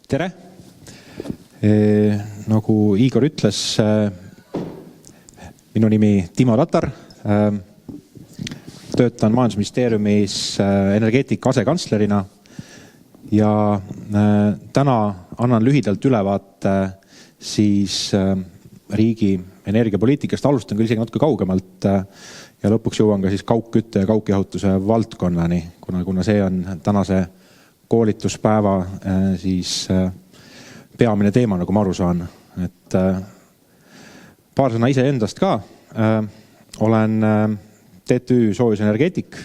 Tere! Nagu Igor ütles, minu nimi Timo Tatar. Töötan Majandusministeeriumis energeetika asekantslerina ja täna annan lühidalt ülevaate siis riigi energiapoliitikast. Alustan küll isegi natuke kaugemalt ja lõpuks jõuan ka siis kaugkütte ja kaugjahutuse valdkonnani, kuna see on tänase koolituspäeva siis peamine teema, nagu ma aru saan. Et paar sõna ise endast ka. Olen TTÜ soojusenergeetik.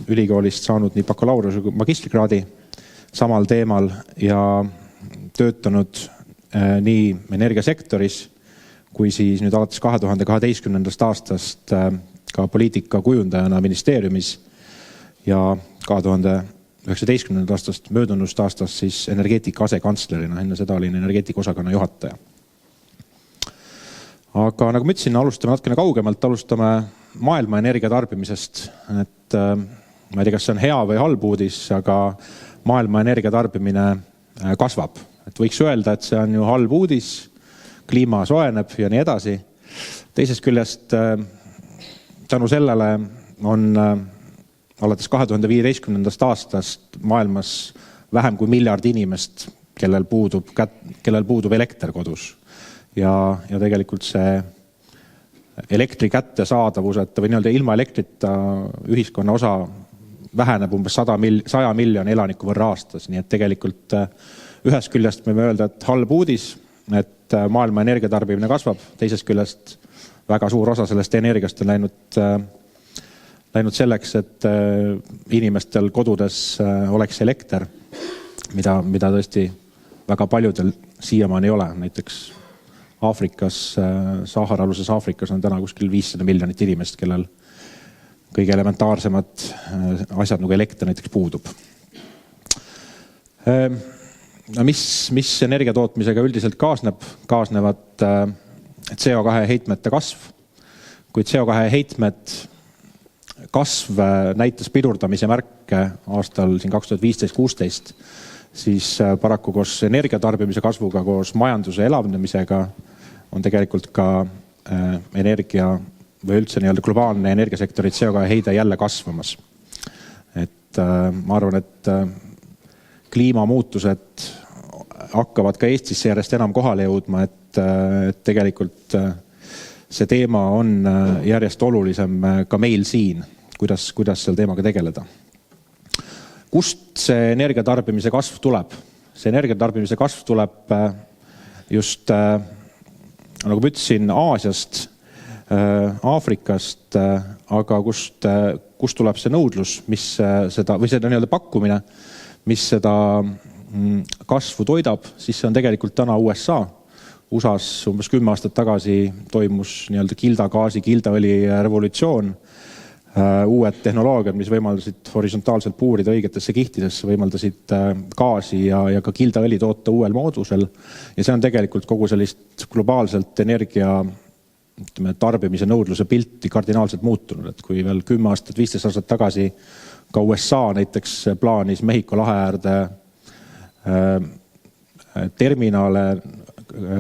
Ülikoolist saanud nii bakalaureuse kui magistrikraadi samal teemal ja töötanud nii energiasektoris kui siis nüüd alates 2012. aastast ka poliitika kujundajana ministeeriumis ja 2019. aastast, möödunust aastast siis energeetika asekantslerina. Enne seda olin energeetika osakonna juhataja. Aga nagu ma ütlesin, alustame natukene kaugemalt, alustame maailma energiatarbimisest. Et ma ei tea, kas see on hea või halb uudis, aga maailma energiatarbimine kasvab. Et võiks öelda, et see on ju halb uudis, kliima soojeneb ja nii edasi. Teisest küljest tänu sellele on alates 2015. aastast maailmas vähem kui miljard inimest, kellel puudub elekter kodus. Ja tegelikult see elektri kättesaadavuseta või nii-öelda ilma elektrita ühiskonna osa väheneb umbes 100 miljoni elaniku võrra aastas. Nii et tegelikult ühest küljest võime öelda, et halb uudis, et maailma energiatarbimine kasvab. Teisest küljest väga suur osa sellest energiast on läinud selleks, et inimestel kodudes oleks elekter, mida tõesti väga paljudel siiamaani ei ole. Näiteks Aafrikas, Sahara-aluses Aafrikas on täna kuskil 500 miljonit inimest, kellel kõige elementaarsemad asjad nagu elekter näiteks puudub. Mis energiatootmisega üldiselt kaasneb? Kaasnevad CO2 heitmete kasv. Kui CO2 heitmed kasv näitas pidurdamise märke aastal 2015-16, siis paraku koos energiatarbimise kasvuga, koos majanduse elavnemisega on tegelikult ka energia või üldse nii-öelda globaalne energiasektori CO2 heide jälle kasvamas. Et ma arvan, et kliimamuutused hakkavad ka Eestisse järjest enam kohale jõudma, et tegelikult see teema on järjest olulisem ka meil siin, kuidas seal teemaga tegeleda. Kust see energiatarbimise kasv tuleb? See energiatarbimise kasv tuleb just, nagu ma ütlesin, Aasiast, Aafrikast, aga kust tuleb see nõudlus, või seda nii-öelda pakkumine, mis seda kasvu toidab, siis see on tegelikult täna USA. USAs umbes 10 aastat tagasi toimus nii-öelda kildagaasi, kildaõli revolutsioon. Uued tehnoloogiad, mis võimaldasid horisontaalselt puurida õigetesse kihtidesse, võimaldasid gaasi ja ka kildaõli toota uuel moodusel. Ja see on tegelikult kogu sellist globaalselt energia tarbimise nõudluse pilti kardinaalselt muutunud. Et kui veel 10 aastat, 15 aastat tagasi ka USA näiteks plaanis Mehhiko lahe äärde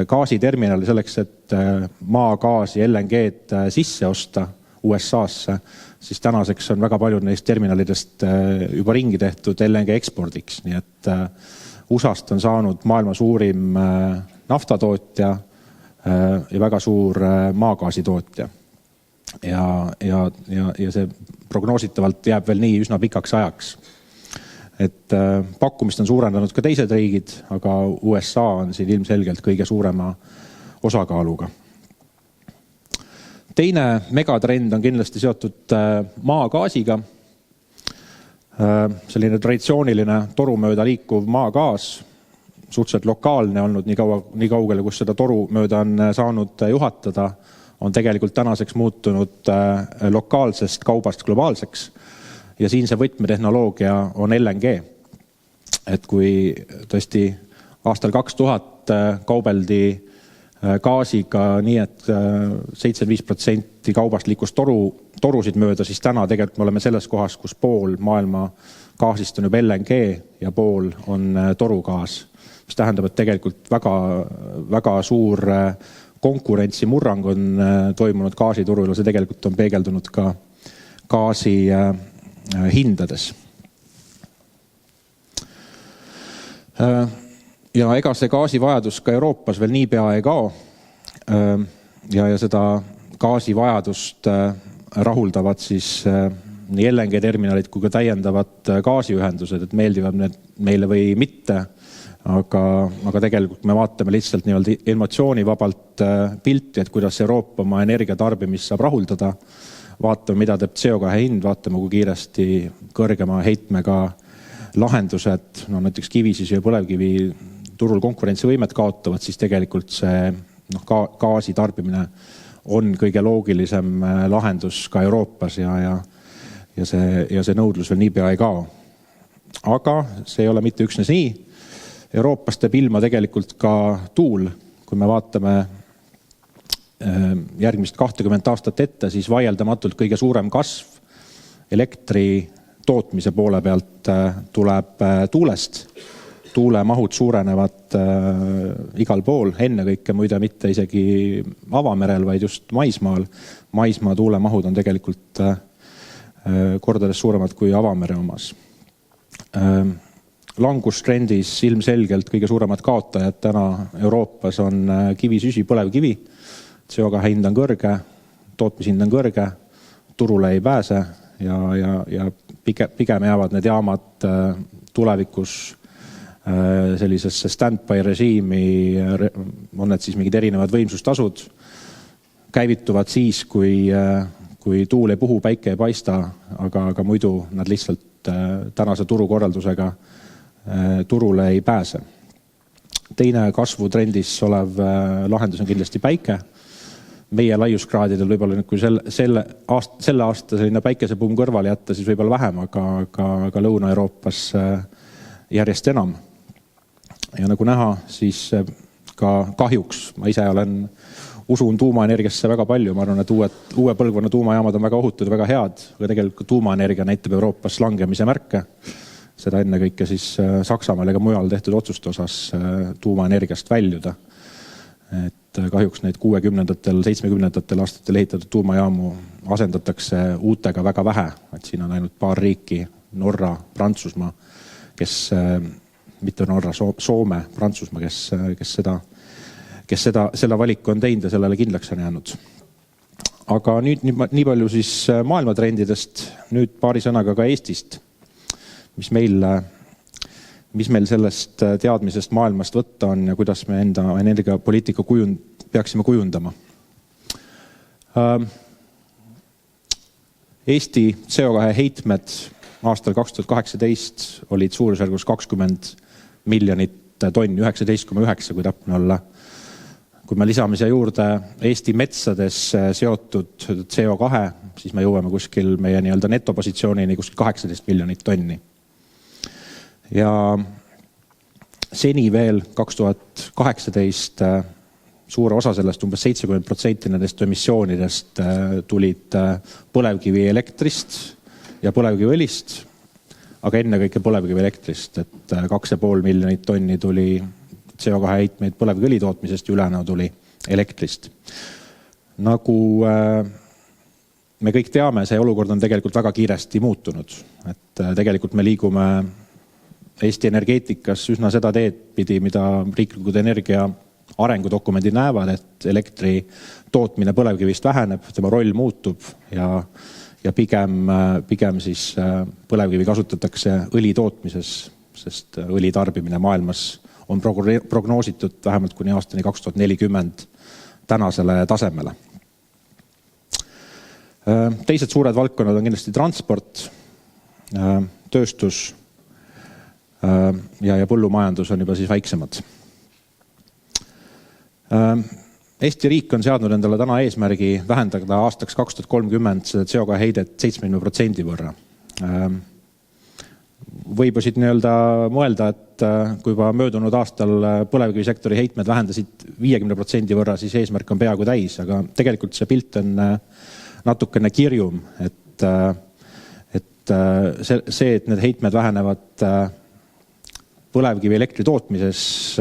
gaasiterminali selleks, et maagaasi LNG-d sisse osta USA-sse, siis tänaseks on väga paljud neist terminalidest juba ringi tehtud LNG ekspordiks. Nii et USA-st on saanud maailma suurim naftatootja ja väga suur maagaasitootja. Ja see prognoositavalt jääb veel nii üsna pikaks ajaks. Et pakkumist on suurendanud ka teised riigid, aga USA on siin ilmselgelt kõige suurema osakaaluga. Teine megatrend on kindlasti seotud maagaasiga. Selline traditsiooniline toru mööda liikuv maagaas, suhteliselt lokaalne olnud nii kaugele, kus seda toru mööda on saanud juhatada, on tegelikult tänaseks muutunud lokaalsest kaubast globaalseks. Ja siin see võtmetehnoloogia on LNG. Et kui tõesti aastal 2000 kaubeldi gaasiga nii, et 75% kaubast liikus torusid mööda, siis täna tegelikult me oleme selles kohas, kus pool maailma gaasist on juba LNG ja pool on torugaas, mis tähendab, et tegelikult väga suur konkurentsimurrang on toimunud gaasiturul ja see tegelikult on peegeldunud ka gaasi hindades. Ja ega see gaasivajadus ka Euroopas veel niipea ei kao ja seda gaasivajadust rahuldavad siis nii LNG terminalid kui ka täiendavad gaasiühendused, et meeldivad need meile või mitte, aga tegelikult me vaatame lihtsalt nii-öelda emotsioonivabalt pilti, et kuidas Euroopa oma energiatarbimist saab rahuldada, vaatame, mida teeb CO2 hind, vaatame, kui kiiresti kõrgema heitmega lahendused, näiteks kivisüsi ja põlevkivi turul konkurentsivõimet kaotavad, siis tegelikult see gaasi tarbimine on kõige loogilisem lahendus ka Euroopas ja see nõudlus veel niipea ei kao. Aga see ei ole mitte üksnes nii. Euroopas teeb ilma tegelikult ka tuul, kui me vaatame järgmist 20 aastat ette, siis vaieldamatult kõige suurem kasv elektri tootmise poole pealt tuleb tuulest. Tuulemahud suurenevad igal pool, enne kõike muide mitte isegi avamerel, vaid just maismaal. Maismaa tuulemahud on tegelikult kordades suuremad kui avamere omas. Langustrendis ilmselgelt kõige suuremad kaotajad täna Euroopas on kivisüsi, põlevkivi. CO2 hind on kõrge, tootmishind on kõrge, turule ei pääse ja pigem jäävad need jaamad tulevikus sellisesse stand-by režiimi, on need siis mingid erinevad võimsustasud, käivituvad siis, kui tuul ei puhu, päike ei paista, aga muidu nad lihtsalt tänase turukorraldusega turule ei pääse. Teine kasvutrendis olev lahendus on kindlasti päike. Meie laiuskraadidel võib-olla, kui selle aasta selline päikesepuum kõrvale jätta, siis võib-olla vähem, aga Lõuna-Euroopas järjest enam. Ja nagu näha, siis ka kahjuks, ma ise usun tuumaenergiasse väga palju, ma arvan, et uue põlvkonna tuumajaamad on väga ohutud, väga head, aga tegelikult tuumaenergia näitab Euroopas langemise märke. Seda enne kõike siis Saksamaal ega mujal tehtud otsuste osas tuumaenergiast väljuda. Et kahjuks neid 60-ndatel, 70-ndatel aastatel ehitatud tuumajaamu asendatakse uutega väga vähe. Et siin on ainult paar riiki, Norra, Prantsusmaa, mitte Norra, Soome, Prantsusmaa, kes selle valiku on teinud ja sellele kindlaks on jäänud. Aga nüüd nii palju siis maailmatrendidest, nüüd paari sõnaga ka Eestist, mis meil sellest teadmisest maailmast võtta on ja kuidas me enda energiapoliitika peaksime kujundama. Eesti CO2 heitmed aastal 2018 olid suurusjärgus 20 miljonit tonni, 19,9 kui täpne olla. Kui me lisame siia juurde Eesti metsades seotud CO2, siis me jõuame kuskil meie nii-öelda netopositsioonini kuskil 18 miljonit tonni. Ja seni veel 2018 suure osa sellest, umbes 70% nendest emissioonidest tulid põlevkivi elektrist ja põlevkiviõlist, aga enne kõike põlevkivi elektrist, et 2,5 miljonit tonni tuli CO2 heitmeid põlevkivi tootmisest ja ülejäänu tuli elektrist. Nagu me kõik teame, see olukord on tegelikult väga kiiresti muutunud, et tegelikult me liigume Eesti energeetikas üsna seda teed pidi, mida riiklikud energia arengudokumendid näevad, et elektri tootmine põlevkivist väheneb, tema roll muutub ja pigem siis põlevkivi kasutatakse õli tootmises, sest õli tarbimine maailmas on prognoositud vähemalt kuni aastani 2040 tänasele tasemele. Teised suured valdkonnad on kindlasti transport, tööstus ja põllumajandus on juba siis väiksemad. Eesti riik on seadnud endale täna eesmärgi vähendada aastaks 2030 seda CO2 heidet 70% võrra. Võib siit mõelda, et et kui juba möödunud aastal põlevkivisektori heitmed vähendasid 50% võrra, siis eesmärk on peaaegu täis, aga tegelikult see pilt on natukene kirjum, et see, et need heitmed vähenevad põlevkivi elektri tootmises,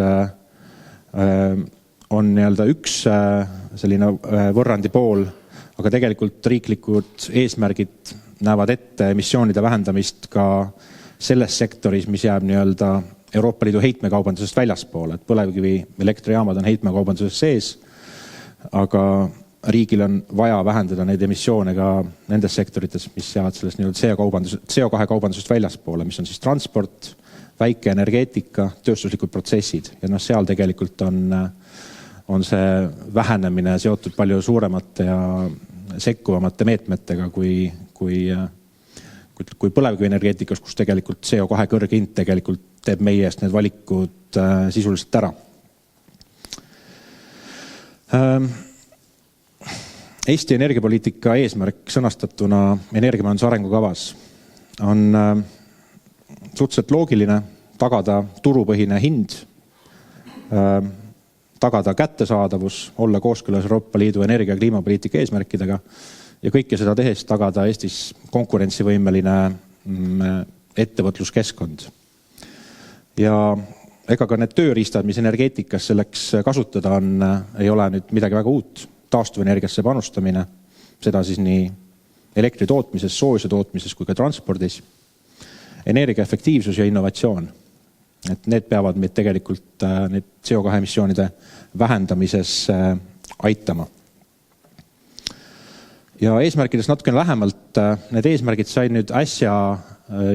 on nii-öelda üks selline võrrandi pool, aga tegelikult riiklikud eesmärgid näevad ette emissioonide vähendamist ka selles sektoris, mis jääb nii-öelda Euroopa Liidu heitmekaubandusest väljaspool, et põlevkivi elektrijaamad on heitmekaubanduses sees, aga riigil on vaja vähendada neid emissioone ka nendes sektorites, mis jäävad sellest nii-öelda CO2 kaubandusest väljaspoole, mis on siis transport, väike energeetika, tööstuslikud protsessid ja seal tegelikult on see vähenemine seotud palju suuremate ja sekkuvamate meetmetega kui põlevkivienergeetikas, kus tegelikult CO2 kõrge hind tegelikult teeb meie eest need valikud sisuliselt ära. Eesti energiapoliitika eesmärk sõnastatuna energiamajanduse arengukavas on suhteliselt loogiline tagada turupõhine hind, tagada kättesaadavus, olla kooskõlas Euroopa Liidu energia- ja kliimapoliitika eesmärkidega ja kõike seda tehes tagada Eestis konkurentsivõimeline ettevõtluskeskkond. Ja ega ka need tööriistad, mis energeetikas selleks kasutada on, ei ole nüüd midagi väga uut. Taastuvenergiasse panustamine, seda siis nii elektri tootmises, soojuse tootmises kui ka transpordis. Energiaefektiivsus ja innovatsioon. Et need peavad meid tegelikult need CO2 emissioonide vähendamises aitama. Ja eesmärkidest natukene lähemalt, need eesmärgid sai nüüd äsja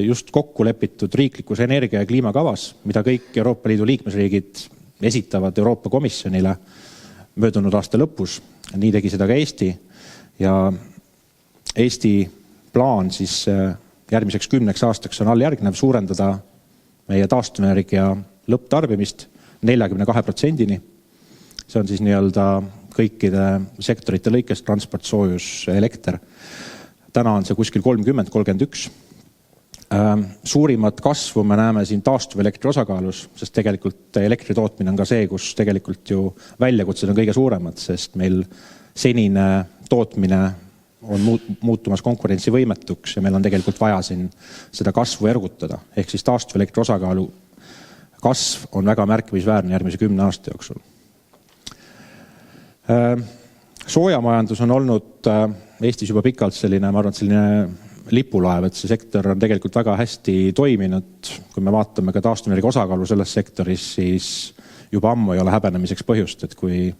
just kokku lepitud riiklikus energia- ja kliimakavas, mida kõik Euroopa Liidu liikmesriigid esitavad Euroopa Komisjonile möödunud aasta lõpus. Nii tegi seda ka Eesti ja Eesti plaan siis järgmiseks 10 aastaks on alljärgnev suurendada meie taastuvenergia lõpptarbimist 42%-ni. See on siis nii-öelda kõikide sektorite lõikes, transport, soojus, elekter. Täna on see kuskil 30-31. Suurimat kasvu me näeme siin taastuvelektri osakaalus, sest tegelikult elektri tootmine on ka see, kus tegelikult ju väljakutsed on kõige suuremad, sest meil senine tootmine on muutumas konkurentsivõimetuks ja meil on tegelikult vaja siin seda kasvu ergutada. Ehk siis taastuvelektri osakaalu kasv on väga märkimisväärne järgmise 10 aasta jooksul. Soojamajandus on olnud Eestis juba pikalt selline, ma arvan, selline lipulaev, et see sektor on tegelikult väga hästi toiminud. Kui me vaatame ka taastuvenergia osakaalu selles sektoris, siis juba ammu ei ole häbenemiseks põhjust, et kui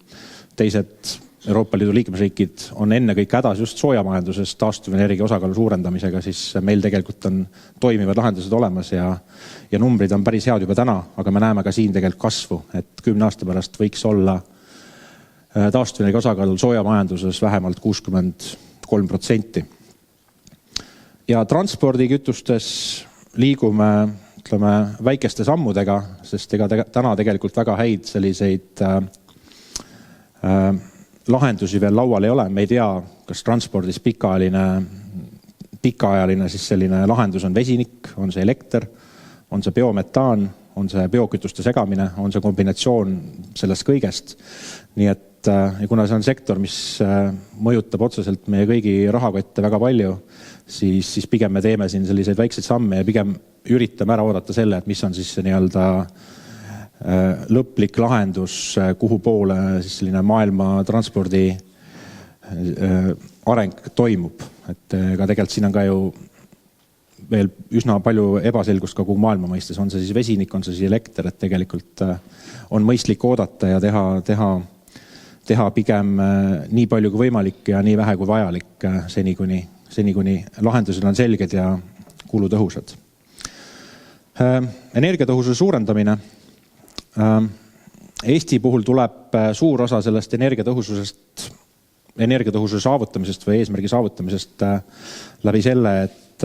teised Euroopa Liidu liikmesriigid on enne kõik hädas just soojamajanduses taastuvenergia osakaalu suurendamisega, siis meil tegelikult on toimivad lahendused olemas ja numbrid on päris head juba täna, aga me näeme ka siin tegelikult kasvu, et 10 aasta pärast võiks olla taastuvenergia osakaalul soojamajanduses vähemalt 63%. Ja transpordikütustes liigume väikeste sammudega, sest ega täna tegelikult väga häid selliseid lahendusi veel laual ei ole. Me ei tea, kas transpordis pikaajaline siis selline lahendus on vesinik, on see elekter, on see biometaan, on see biokütuste segamine, on see kombinatsioon sellest kõigest. Nii et ja kuna see on sektor, mis mõjutab otseselt meie kõigi rahakotte väga palju, siis pigem me teeme siin selliseid väikseid samme ja pigem üritame ära oodata selle, et mis on siis see nii-öelda lõplik lahendus, kuhu poole siis selline maailma transpordi areng toimub. Et ka tegelikult siin on ka ju veel üsna palju ebaselgust kogu maailma mõistes, on see siis vesinik, on see siis elekter, et tegelikult on mõistlik oodata ja teha pigem nii palju kui võimalik ja nii vähe kui vajalik seni kuni lahendused on selged ja kulutõhusad. Energiatõhususe suurendamine. Eesti puhul tuleb suur osa sellest energiatõhususe saavutamisest või eesmärgi saavutamisest läbi selle, et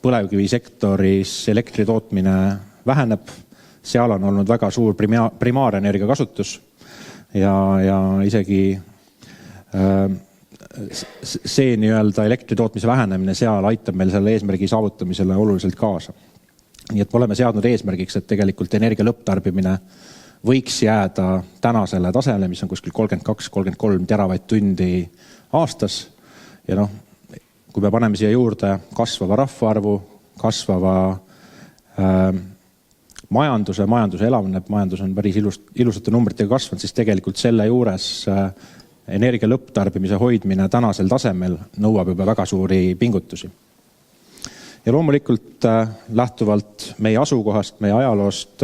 põlevkivisektoris elektri tootmine väheneb. Seal on olnud väga suur primaarenergia kasutus ja isegi see nii-öelda elektri tootmise vähenemine seal aitab meil selle eesmärgi saavutamisele oluliselt kaasa. Nii et me oleme seadnud eesmärgiks, et tegelikult energia lõpptarbimine võiks jääda tänasele tasemele, mis on kuskil 32-33 teravatt-tundi aastas. Ja kui me paneme siia juurde kasvava rahvaarvu, kasvava majanduse elavneb, majandus on päris ilusate numbritega kasvanud, siis tegelikult selle juures energia lõpptarbimise hoidmine tänasel tasemel nõuab juba väga suuri pingutusi. Ja loomulikult lähtuvalt meie asukohast, meie ajaloost,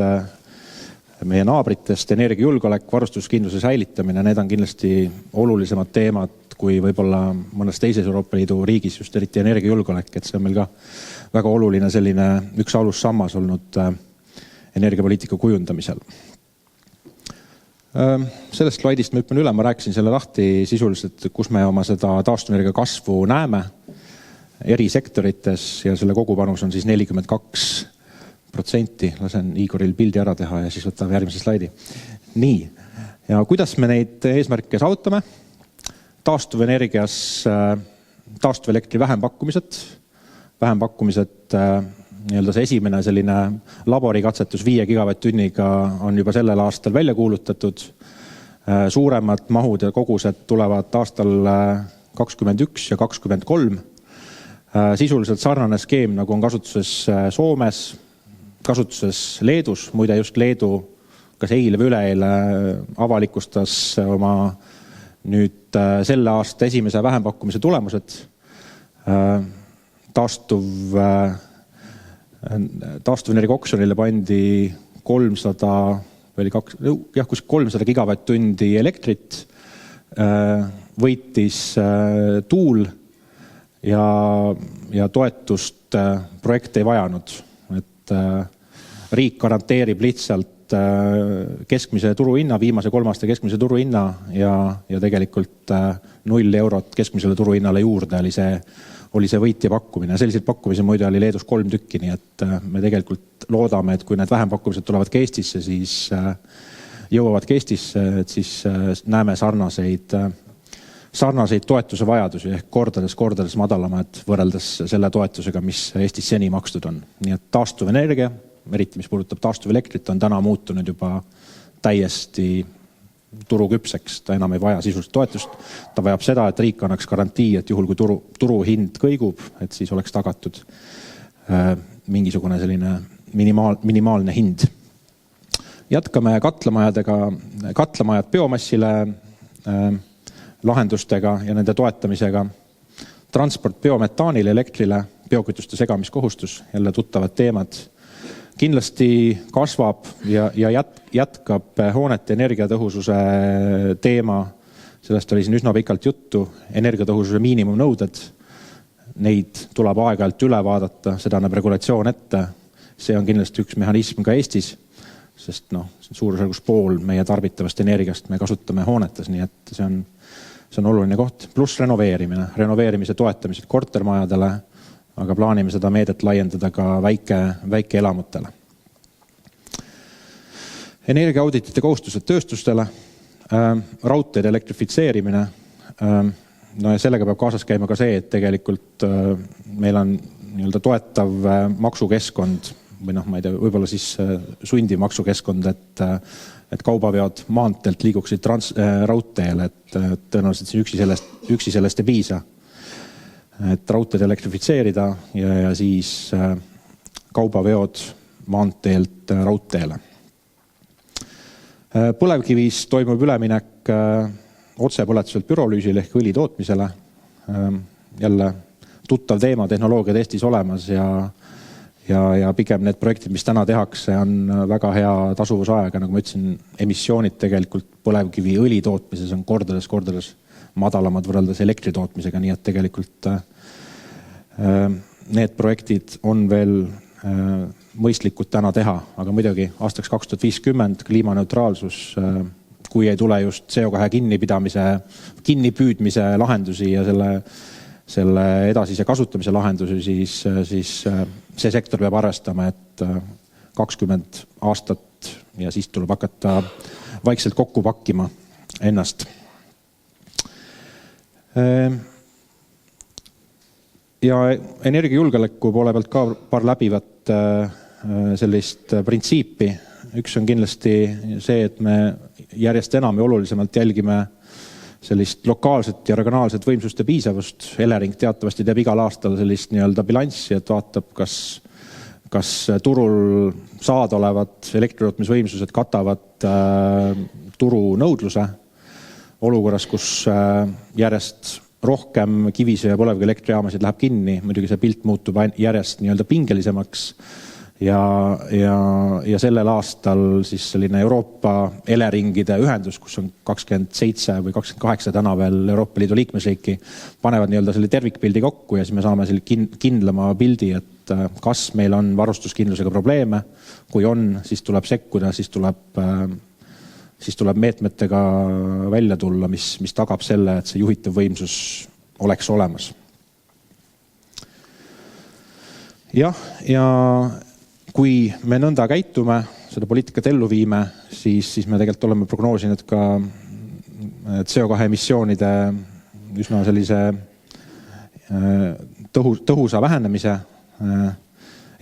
meie naabritest, energiajulgeolek, varustuskindluse säilitamine, need on kindlasti olulisemad teemad kui võib-olla mõnes teises Euroopa Liidu riigis, just eriti energiajulgeolek, et see on meil ka väga oluline selline üks alussammas olnud energiapoliitika kujundamisel. Sellest slaidist ma hüppan üle, ma rääkisin selle lahti sisuliselt, kus me oma seda taastuvenergia kasvu näeme eri sektorites ja selle kogupanus on siis 42%. Lasen Igoril pildi ära teha ja siis võtame järgmise slaidi. Nii, ja kuidas me neid eesmärke saavutame? Taastuvenergias taastuvelektri vähempakkumised nii-öelda see esimene selline laborikatsetus 5 gigavatt-tunniga on juba sellel aastal välja kuulutatud. Suuremad mahud ja kogused tulevad aastal 2021 ja 2023. Sisuliselt sarnane skeem, nagu on kasutuses Soomes, kasutuses Leedus. Muide just Leedu kas eile või üleeile avalikustas oma nüüd selle aasta esimese vähempakkumise tulemused. Taastuvenergia oksjonile pandi 300 gigavatt-tundi elektrit, võitis tuul ja toetust projekt ei vajanud. Et riik garanteerib lihtsalt keskmise turuhinna, viimase 3 aasta keskmise turuhinna ja tegelikult 0 eurot keskmisele turuhinnale juurde oli see võitja pakkumine. Selliseid pakkumisi muide oli Leedus 3 tükki, nii et me tegelikult loodame, et kui need vähempakkumised tulevad ka Eestisse, siis jõuavad ka Eestisse, et siis näeme sarnaseid toetuse vajadusi ehk kordades madalamad võrreldes selle toetusega, mis Eestis seni makstud on. Nii et taastuvenergia, eriti mis puudutab taastuvelektrit, on täna muutunud juba täiesti turuküpseks, ta enam ei vaja sisulist toetust. Ta vajab seda, et riik annaks garantii, et juhul kui turuhind kõigub, et siis oleks tagatud mingisugune selline minimaalne hind. Jätkame katlamajad biomassile lahendustega ja nende toetamisega. Transport biometaanile, elektrile, biokütuste segamiskohustus, jälle tuttavad teemad. Kindlasti kasvab ja jätkab hoonete energiatõhususe teema. Sellest oli siin üsna pikalt juttu. Energiatõhususe miinimumnõuded. Neid tuleb aeg-ajalt üle vaadata, seda näeb regulatsioon ette. See on kindlasti üks mehhanism ka Eestis, sest suurusjärgus pool meie tarbitavast energiast me kasutame hoonetes, nii et see on oluline koht. Pluss renoveerimise toetamised kortermajadele, aga plaanime seda meedet laiendada ka väike elamutele. Energiaauditite kohustused tööstustele, raudteed elektrifitseerimine. Ja sellega peab kaasas käima ka see, et tegelikult meil on nii-öelda toetav maksukeskkond või ma ei tea, võib-olla siis sundiv maksukeskkond, et kaubaveod maanteelt liiguksid raudteele, et tõenäoliselt üksi sellest ei piisa. Et raudteed elektrifitseerida ja siis kaubaveod maanteelt raudteele. Põlevkivis toimub üleminek otsepõletuselt pürolüüsile ehk õli tootmisele. Jälle tuttav teema, tehnoloogiad Eestis olemas ja pigem need projektid, mis täna tehakse, on väga hea tasuvusaega. Nagu ma ütlesin, emissioonid tegelikult põlevkivi õli tootmises on kordades madalamad võrreldes elektri tootmisega, nii et tegelikult need projektid on veel mõistlikud täna teha, aga muidugi aastaks 2050 kliimaneutraalsus, kui ei tule just CO2 kinnipüüdmise lahendusi ja selle edasise kasutamise lahendusi, siis see sektor peab arvestama, et 20 aastat ja siis tuleb hakata vaikselt kokku pakkima ennast. Ja energiajulgeoleku poole pealt ka paar läbivat sellist printsiipi. Üks on kindlasti see, et me järjest enam ja olulisemalt jälgime sellist lokaalset ja regionaalset võimsuste piisavust. Elering teatavasti teeb igal aastal sellist nii-öelda bilanssi, et vaatab, kas turul saadaolevad elektritootmisvõimsused katavad turu nõudluse olukorras, kus järjest rohkem kivisöe- ja põlevkivielektrijaamasid läheb kinni. Muidugi see pilt muutub järjest nii-öelda pingelisemaks ja sellel aastal siis selline Euroopa Eleringide ühendus, kus on 27 või 28 täna veel Euroopa Liidu liikmesriiki, panevad nii-öelda selle tervikpildi kokku ja siis me saame selle kindlama pildi, et kas meil on varustuskindlusega probleeme. Kui on, siis tuleb sekkuda, siis tuleb meetmetega välja tulla, mis tagab selle, et see juhitav võimsus oleks olemas. Ja kui me nõnda käitume, seda poliitikat ellu viime, siis me tegelikult oleme prognoosinud ka CO2 emissioonide üsna sellise tõhusa vähenemise.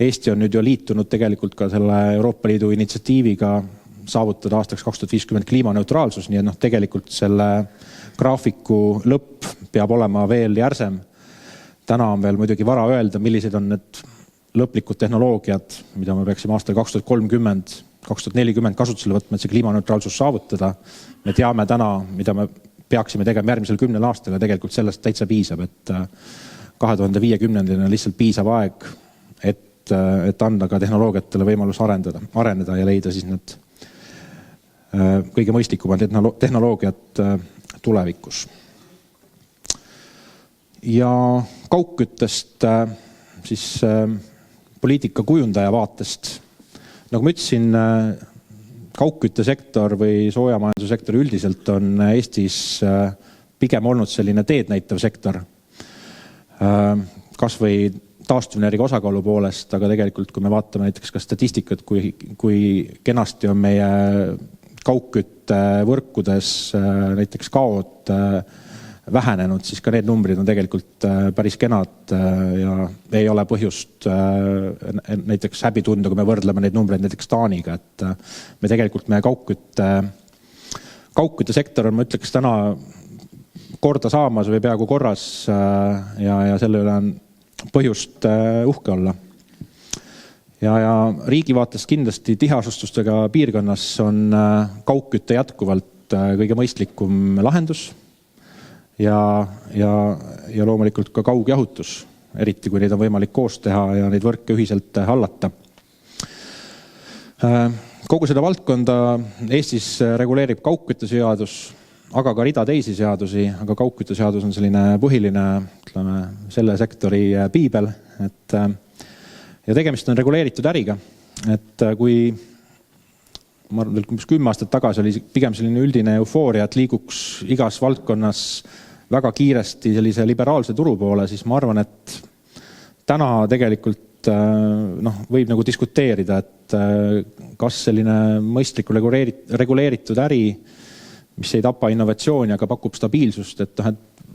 Eesti on nüüd ju liitunud tegelikult ka selle Euroopa Liidu initsiatiiviga saavutada aastaks 2050 kliimaneutraalsus, nii et tegelikult selle graafiku lõpp peab olema veel järsem. Täna on veel muidugi vara öelda, millised on need lõplikud tehnoloogiad, mida me peaksime aastal 2030, 2040 kasutusele võtma, et see kliimaneutraalsus saavutada. Me teame täna, mida me peaksime tegema järgmisel 10 aastal ja tegelikult sellest täitsa piisab, et 2050 on lihtsalt piisav aeg, et anda ka tehnoloogiatele võimalus areneda ja leida siis need kõige mõistlikumad tehnoloogiad tulevikus. Ja kaugküttest siis poliitika kujundaja vaatest. Nagu ma ütlesin, kaugküttesektor või soojamajandussektor üldiselt on Eestis pigem olnud selline teed näitav sektor. Kas või taastuvenergia osakaalu poolest, aga tegelikult kui me vaatame näiteks ka statistikat, kui kenasti on meie kaugküttevõrkudes näiteks kaod vähenenud, siis ka need numbrid on tegelikult päris kenad ja ei ole põhjust näiteks häbi tunda, kui me võrdleme neid numbreid näiteks Taaniga, et me tegelikult meie kaugküttesektor on, ma ütleks täna korda saamas või peaaegu korras ja selle üle on põhjust uhke olla. Ja riigi vaatest kindlasti tiheasustustega piirkonnas on kaugkütte jätkuvalt kõige mõistlikum lahendus ja loomulikult ka kaugjahutus, eriti kui neid on võimalik koos teha ja neid võrke ühiselt hallata. Kogu seda valdkonda Eestis reguleerib kaugkütteseadus, aga ka rida teisi seadusi, aga kaugkütteseadus on selline põhiline, ütleme, selle sektori piibel, ja tegemist on reguleeritud äriga, et kui ma arvan, 10 aastat tagasi oli pigem selline üldine eufooria, et liiguks igas valdkonnas väga kiiresti sellise liberaalse turu poole, siis ma arvan, et täna tegelikult võib nagu diskuteerida, et kas selline mõistliku reguleeritud äri, mis ei tapa innovatsiooni, aga pakub stabiilsust, et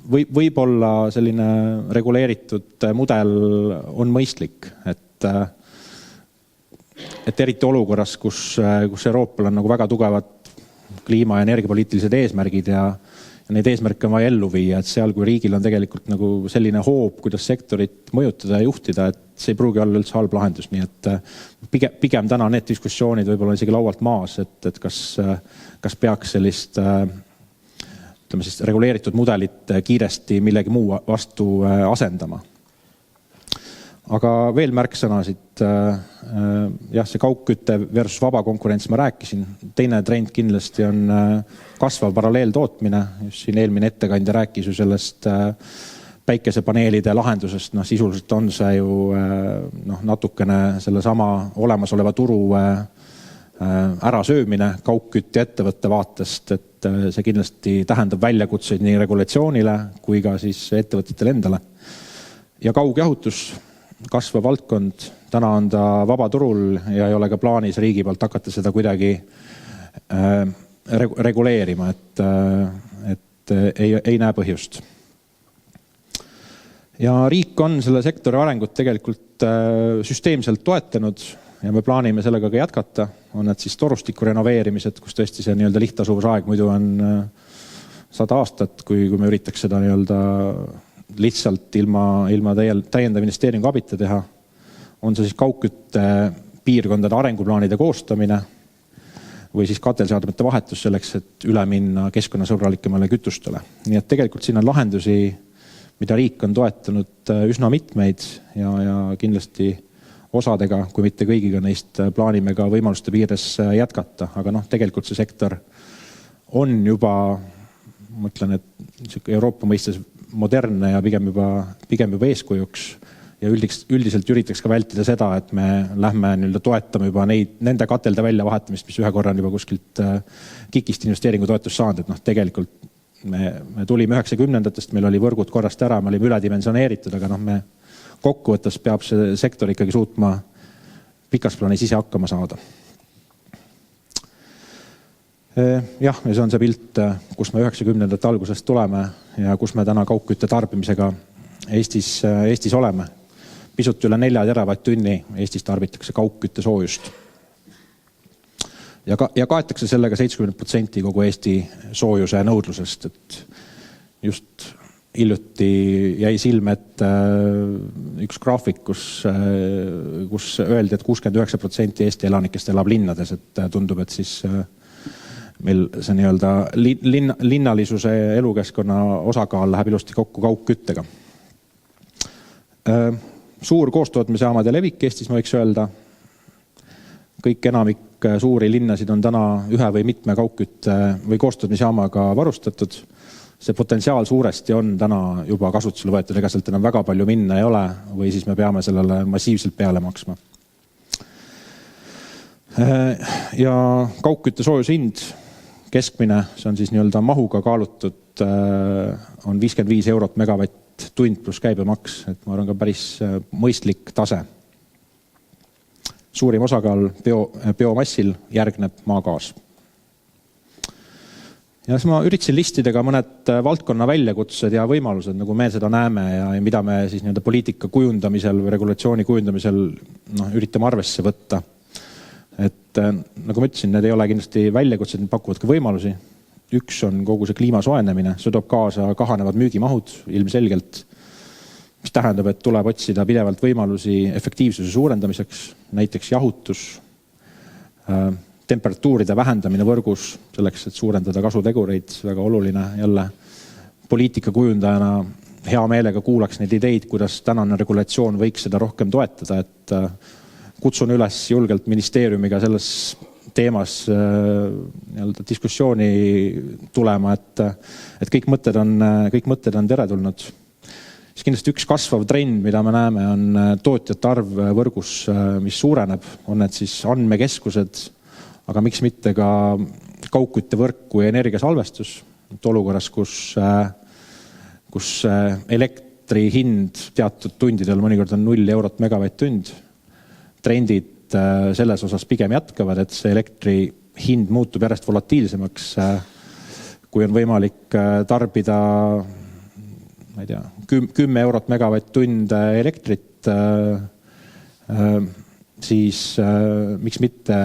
võib-olla selline reguleeritud mudel on mõistlik, et eriti olukorras, kus Euroopal on nagu väga tugevad kliima- ja energiapoliitilised eesmärgid ja neid eesmärke on vaja ellu viia, et seal, kui riigil on tegelikult nagu selline hoob, kuidas sektorit mõjutada ja juhtida, et see ei pruugi olla üldse halb lahendus, nii et pigem täna need diskussioonid võib-olla isegi laualt maas, et kas peaks sellist ütleme siis reguleeritud mudelit kiiresti millegi muu vastu asendama. Aga veel märksõnasid, see kaugkütte versus vaba konkurents ma rääkisin. Teine trend kindlasti on kasvav paralleeltootmine. Just siin eelmine ettekandja rääkis ju sellest päikesepaneelide lahendusest. Sisuliselt on see ju natukene selle sama olemasoleva turu ärasöömine kaugkütte ettevõtte vaatest, et see kindlasti tähendab väljakutseid nii regulatsioonile kui ka siis ettevõtetele endale. Ja kaugjahutus, kasvav valdkond, täna on ta vabaturul ja ei ole ka plaanis riigi poolt hakata seda kuidagi reguleerima, et ei näe põhjust. Ja riik on selle sektori arengut tegelikult süsteemselt toetanud ja me plaanime sellega ka jätkata, on need siis torustiku renoveerimised, kus tõesti see nii-öelda lihtasuvusaeg muidu on 100 aastat, kui me üritaks seda nii-öelda lihtsalt ilma täiendav investeeringu abita teha. On see siis kaugkütte piirkondade arenguplaanide koostamine või siis katelseadmete vahetus selleks, et üle minna keskkonnasõbralikemale kütustele. Nii et tegelikult siin on lahendusi, mida riik on toetanud üsna mitmeid ja kindlasti osadega, kui mitte kõigiga neist plaanime ka võimaluste piires jätkata. Aga tegelikult see sektor on juba, mõtlen, et Euroopa mõistes modernne ja pigem juba eeskujuks ja üldiselt üritaks ka vältida seda, et me lähme toetame juba nende katelde välja vahetamist, mis ühe korra on juba kuskilt KIK-ist investeeringu toetust saanud. Et tegelikult me tulime 90-ndatest, meil oli võrgud korrast ära, me olime üledimensioneeritud, aga me kokkuvõttes peab see sektor ikkagi suutma pikas plaanis ise hakkama saada. Jah, ja see on see pilt, kus me 90-ndate algusest tuleme ja kus me täna kaugkütte tarbimisega Eestis oleme. Pisut üle 4 teravatt-tunni Eestis tarbitakse kaugkütte soojust. Ja kaetakse sellega 70% kogu Eesti soojuse nõudlusest. Et just hiljuti jäi silme, et üks graafik, kus öeldi, et 69% Eesti elanikest elab linnades, et tundub, et siis meil see nii-öelda linnalisuse elukeskkonna osakaal läheb ilusti kokku kaugküttega. Suur koostootmisjaamade levik Eestis, ma võiks öelda. Kõik enamik suuri linnasid on täna ühe või mitme kaugkütte või koostootmisjaamaga varustatud. See potentsiaal suuresti on täna juba kasutusele võetud, ega sealt enam väga palju minna ei ole või siis me peame sellele massiivselt peale maksma. Ja kaugkütte soojushind keskmine, see on siis nii-öelda mahuga kaalutud, on 55 eurot megavatt tund pluss käibemaks, et ma arvan ka päris mõistlik tase. Suurim osakaal biomassil järgneb maagaas. Ja siis ma üritasin listida ka mõned valdkonna väljakutsed ja võimalused, nagu me seda näeme ja mida me siis nii-öelda poliitika kujundamisel või regulatsiooni kujundamisel üritame arvesse võtta. Et nagu ma ütlesin, need ei ole kindlasti väljakutsed, need pakuvad ka võimalusi. Üks on kogu see kliima soojenemine, see toob kaasa kahanevad müügimahud ilmselgelt, mis tähendab, et tuleb otsida pidevalt võimalusi efektiivsuse suurendamiseks, näiteks jahutus, temperatuuride vähendamine võrgus, selleks, et suurendada kasutegureid, väga oluline jälle. Poliitika kujundajana hea meelega kuulaks neid ideid, kuidas tänane regulatsioon võiks seda rohkem toetada, et kutsun üles julgelt ministeeriumiga selles teemas diskussiooni tulema, et kõik mõtted on teretulnud. Siis kindlasti üks kasvav trend, mida me näeme, on tootjate arv võrgus, mis suureneb, on need siis andmekeskused, aga miks mitte ka kaugküttevõrk ja energiasalvestus. Olukorras, kus elektri hind teatud tundidel mõnikord on 0 eurot megavatt-tund, trendid selles osas pigem jätkavad, et see elektri hind muutub järjest volatiilsemaks, kui on võimalik tarbida 10 eurot megavatt-tund elektrit, siis miks mitte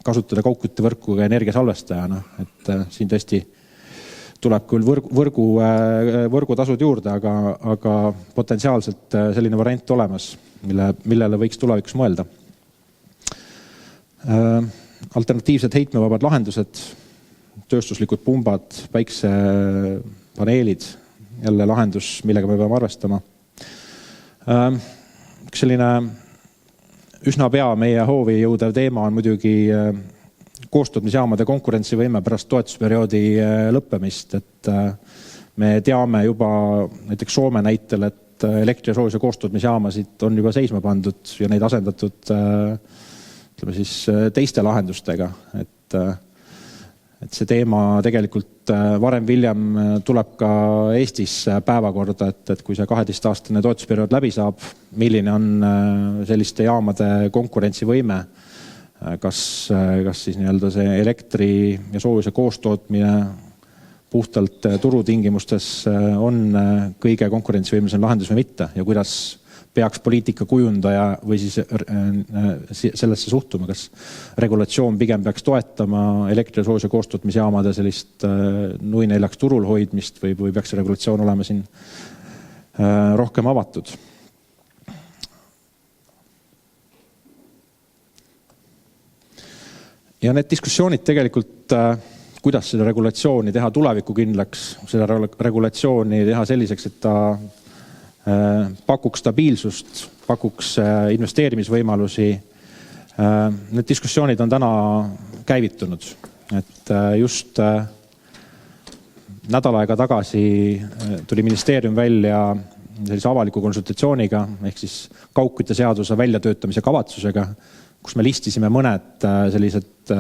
kasutada kaugküttevõrku ja energiasalvestajana, et siin tõesti tuleb küll võrgutasud juurde, aga potentsiaalselt selline variant olemas, millele võiks tulevikus mõelda. Alternatiivsed heitmevabad lahendused, tööstuslikud pumbad, päiksepaneelid, jälle lahendus, millega me peame arvestama. Üks selline üsna pea meie hoovi jõudev teema on muidugi koostootmisjaamade konkurentsivõime pärast toetusperioodi lõppemist, et me teame juba näiteks Soome näitel, et elektri- ja soojuse koostootmisjaamasid on juba seisma pandud ja neid asendatud teiste lahendustega, et see teema tegelikult varem-hiljem tuleb ka Eestis päevakorda, et kui see 12-aastane toetusperiood läbi saab, milline on selliste jaamade konkurentsivõime, kas siis nii-öelda see elektri ja soojuse koostootmine puhtalt turutingimustes on kõige konkurentsivõimelisem lahendus või mitte ja kuidas peaks poliitika kujundaja või siis sellesse suhtuma, kas regulatsioon pigem peaks toetama elektri- ja soojuse koostutmisjaamade sellist nui neljaks turul hoidmist või peaks see regulatsioon olema siin rohkem avatud. Ja need diskussioonid tegelikult, kuidas seda regulatsiooni teha tulevikukindlaks, seda regulatsiooni teha selliseks, et ta pakuks stabiilsust, pakuks investeerimisvõimalusi. Need diskussioonid on täna käivitunud. Et just nädal aega tagasi tuli ministeerium välja sellise avaliku konsultatsiooniga, ehk siis kaugkütteseaduse väljatöötamise kavatsusega, kus me listisime mõned sellised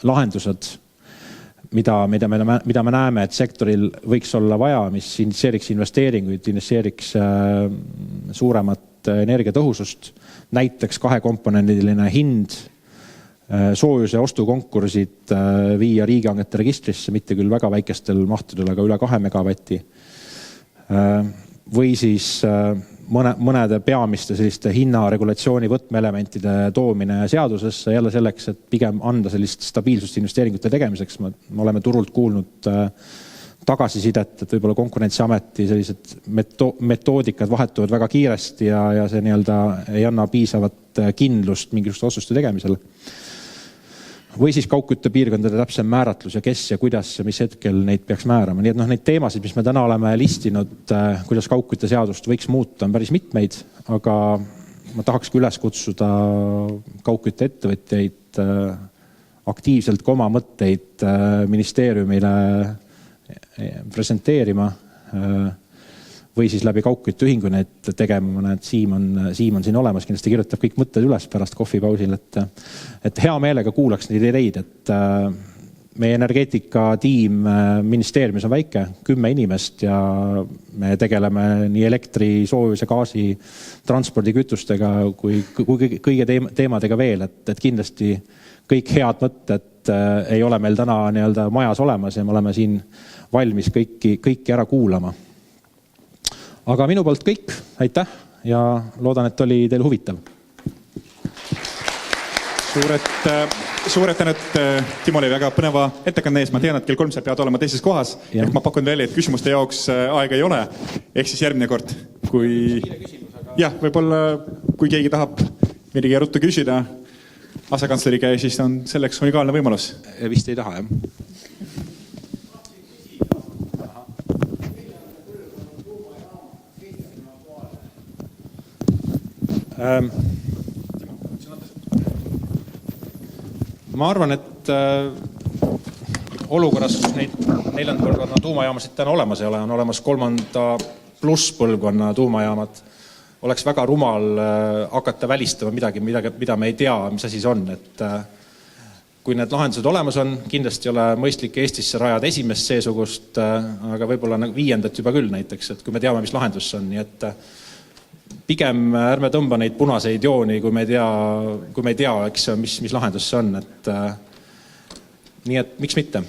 lahendused, mida me näeme, et sektoril võiks olla vaja, mis initsieeriks investeeringuid, initsieeriks suuremat energiatõhusust, näiteks kahekomponendiline hind, soojuse ostukonkursid viia riigihangete registrisse, mitte küll väga väikestel mahtudel, aga üle 2 megavati. Või siis mõnede peamiste selliste hinnaregulatsiooni võtmeelementide toomine seadusesse jälle selleks, et pigem anda sellist stabiilsust investeeringute tegemiseks. Me oleme turult kuulnud tagasisidet, et võib-olla Konkurentsiameti sellised metoodikad vahetuvad väga kiiresti ja see ei anna piisavat kindlust mingisuguste otsuste tegemisel. Või siis kaugküttepiirkondade täpsem määratlus ja kes ja kuidas ja mis hetkel neid peaks määrama. Nii et neid teemasid, mis me täna oleme listinud, kuidas kaugkütteseadust võiks muuta, on päris mitmeid, aga ma tahakski üles kutsuda kaugkütteettevõtjaid aktiivselt oma mõtteid ministeeriumile presenteerima või siis läbi kaugkütteühingu need tegema. Siim on siin olemas, kindlasti kirjutab kõik mõtted üles pärast kohvipausil, et hea meelega kuulaks neid ideid, et meie energeetikatiim ministeeriumis on väike, 10 inimest ja me tegeleme nii elektri, soojuse, gaasi, transpordikütustega kui kõige teemadega veel, et kindlasti kõik head mõtted ei ole meil täna majas olemas ja me oleme siin valmis kõiki ära kuulama. Aga minu poolt kõik, aitäh ja loodan, et oli teil huvitav. Suured tänud, Timo oli väga põneva ettekanne ees. Ma tean, et kell 3 pead olema teises kohas. Ma pakun välja, et küsimuste jaoks aega ei ole. Ehk siis järgmine kord, kui võib-olla kui keegi tahab midagi ruttu küsida asekantsleri käe, siis on selleks unikaalne võimalus. Vist ei taha, jah. Ma arvan, et olukorras, kus neid 4. põlvkonna tuumajaamasid täna olemas ei ole, on olemas 3. pluss põlvkonna tuumajaamad, oleks väga rumal hakata välistama midagi, mida me ei tea, mis asi see on. Et kui need lahendused olemas on, kindlasti ei ole mõistlik Eestisse rajada esimest seesugust, aga võib-olla 5. juba küll näiteks, et kui me teame, mis lahendus on. Nii et pigem ärme tõmba neid punaseid jooni, kui me ei tea, eks, mis lahendus see on. Nii et miks mitte?